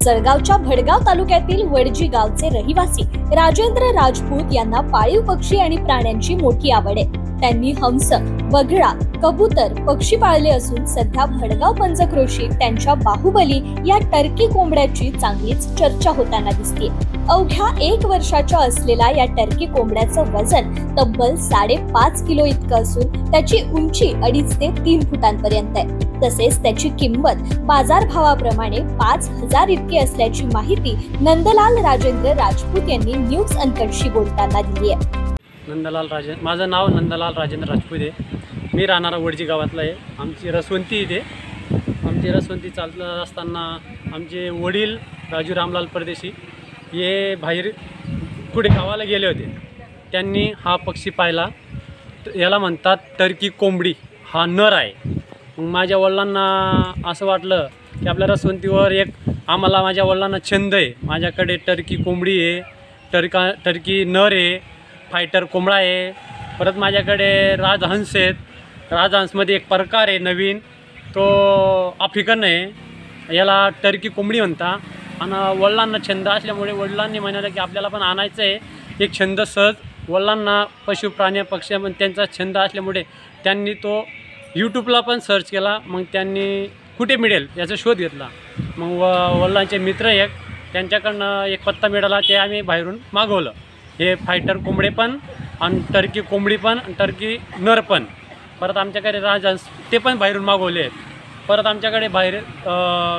जळगावच्या भडगाव तालुक्यातील वडजी गावचे रहिवासी राजेंद्र राजपूत यांना पाळीव पक्षी आणि प्राण्यांची मोठी आवड आहे। त्यांनी हंस, बगळा, कबूतर पक्षी पाळले असून सध्या भडगाव पंचक्रोशीत त्यांच्या बाहुबली या टर्की कोंबड्याची चांगलीच चर्चा होताना दिसते। अवघ्या 1 वर्षाच्या असलेल्या या टर्की कोंबड्याचं वजन तब्बल 5.5 किलो इतकं असून त्याची उंची 2.5 ते 3 फुटांपर्यंत आहे। तसेच त्याची किंमत बाजारभावाप्रमाणे 5,000 इतकी असल्याची माहिती नंदलाल राजेंद्र राजपूत यांनी न्यूज अनकटशी बोलताना दिली आहे। माझं नाव नंदलाल राजेंद्र राजपूत आहे। मी राहणारा वडजी गावातला आहे। आमची रसवंती इथे, आमची रसवंती चालत असताना आमचे वडील राजू रामलाल परदेशी हे बाहेर पुढे गावाला गेले होते। त्यांनी हा पक्षी पाहिला, याला म्हणतात टर्की कोंबडी, हा नर आहे। मग माझ्या वडिलांना असं वाटलं की आपल्या रसवंतीवर माझ्या वडिलांना छंद आहे, माझ्याकडे टर्की कोंबडी आहे, टर्की नर आहे, फायटर कोंबडा आहे, परत माझ्याकडे राजहंस आहेत। राजहंसमध्ये एक प्रकार आहे नवीन, तो आफ्रिकन आहे, याला टर्की कोंबडी म्हणता। आणि वडिलांना छंद असल्यामुळे वडिलांनी म्हणाले की आपल्याला पण आणायचं आहे। एक छंद सहज वडिलांना पशु प्राणी पक्षी त्यांचा छंद असल्यामुळे त्यांनी तो यूट्यूबला पण सर्च केला। मग त्यांनी कुठे मिळेल याचा शोध घेतला। मग वडिलांचे मित्र त्यांच्याकडनं एक पत्ता मिळाला, ते आम्ही बाहेरून मागवलं। हे फायटर कोंबडे पण आणि टर्की कोंबडी पण, टर्की नर पण। परत आमच्याकडे राजहंस ते पण बाहेरून मागवले आहेत। परत आमच्याकडे बाहेर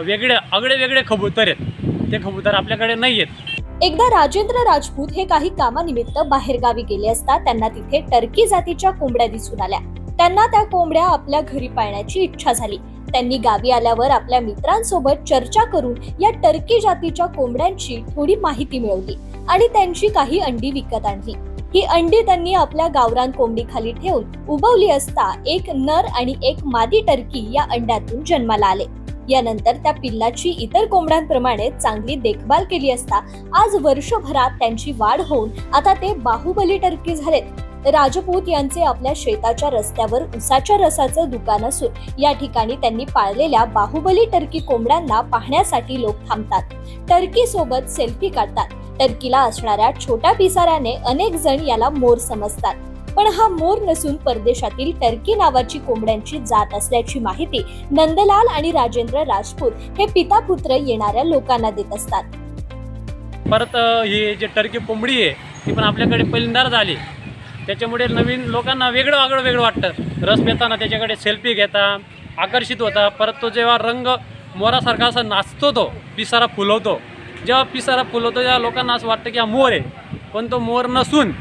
वेगळे कबूतर आहेत, ते कबूतर आपल्याकडे नाही आहेत। एकदा राजेंद्र राजपूत हे काही कामानिमित्त बाहेरगावी गेले असता त्यांना तिथे टर्की जातीच्या कोंबड्या दिसून आल्या। त्यांना त्या कोंबड्या आपल्या घरी पाळण्याची इच्छा झाली। त्यांनी गावी आल्यावर आपल्या मित्रांसोबत चर्चा करून या टर्की जातीच्या कोंबड्यांची थोडी माहिती मिळवली आणि त्यांची काही अंडी विकत आणली। ही अंडी त्यांनी आपल्या गावरान कोंबडी खाली ठेवून उबवली असता एक नर आणि एक मादी टर्की या अंड्यातून जन्माला आले। यानंतर त्या पिल्लाची इतर कोंबड्यांप्रमाणे चांगली देखभाल केली असता आज वर्षभरात त्यांची वाढ होऊन आता ते बाहुबली टर्की झालेत। राजपूत यांचे आपल्या शेताच्या रस्त्यावर उसाच्या रसाचं दुकान असून या ठिकाणी त्यांनी पाळलेल्या बाहुबली टर्की कोंबड्यांना पाहण्यासाठी लोक थांबतात, टर्की सोबत सेल्फी काढतात। टर्कीला असणाऱ्या छोट्या पिसाऱ्याने अनेक जण याला मोर समजतात, पण हा मोर नसून परदेशातील टर्की नावाची कोंबड्यांची जात असल्याची माहिती नंदलाल आणि राजेंद्र राजपूत हे पिता पुत्र येणाऱ्या लोकांना देत असतात। परत ही जे टर्की कोंबडी आहे ती पण आपल्याकडे पहिल्यांदा झाली, त्याच्यामुळे नवीन लोकांना वेगळं वाटतं। रस पिताना त्याच्याकडे सेल्फी घेता, आकर्षित होता। परत तो जेव्हा रंग मोरासारखा असा नाचतो, तो पिसारा फुलवतो, जेव्हा पिसारा फुलवतो तेव्हा लोकांना असं वाटतं की हा मोर आहे, पण तो मोर नसून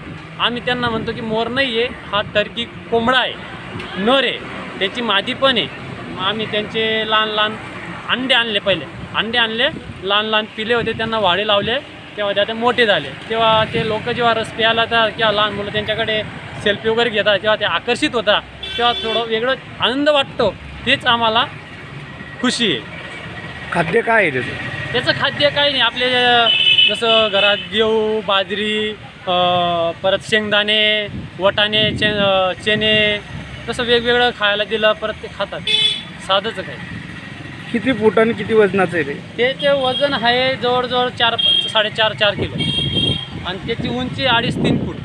आम्ही त्यांना म्हणतो की मोर नाही आहे, हा टर्की कोंबडा आहे, नर आहे, त्याची मादी पण आहे। आम्ही त्यांचे लहान अंडे आणले, पहिले अंडे आणले, लहान पिले होते, त्यांना वाढे लावले, तेव्हा ते मोठे झाले। तेव्हा ते लोक जेव्हा रस प्यायला तर किंवा लहान मुलं त्यांच्याकडे सेल्फी वगैरे घेतात, तेव्हा ते आकर्षित होता, तेव्हा थोडं वेगळं आनंद वाटतो। तेच आम्हाला खुशी आहे। खाद्य काय आहे त्याचं खाद्य काही नाही, आपले जसं घरात गहू, बाजरी, परत शेंगदाणे, वाटाणे, चणे, तसं वेगवेगळं खायला दिलं, परत ते खातात। साधंच काय। किती फूट आणि किती वजनाचं आहे त्याचे वजन आहे जवळजवळ 4-4.5 किलो आणि त्याची उंची 2.5-3 फूट।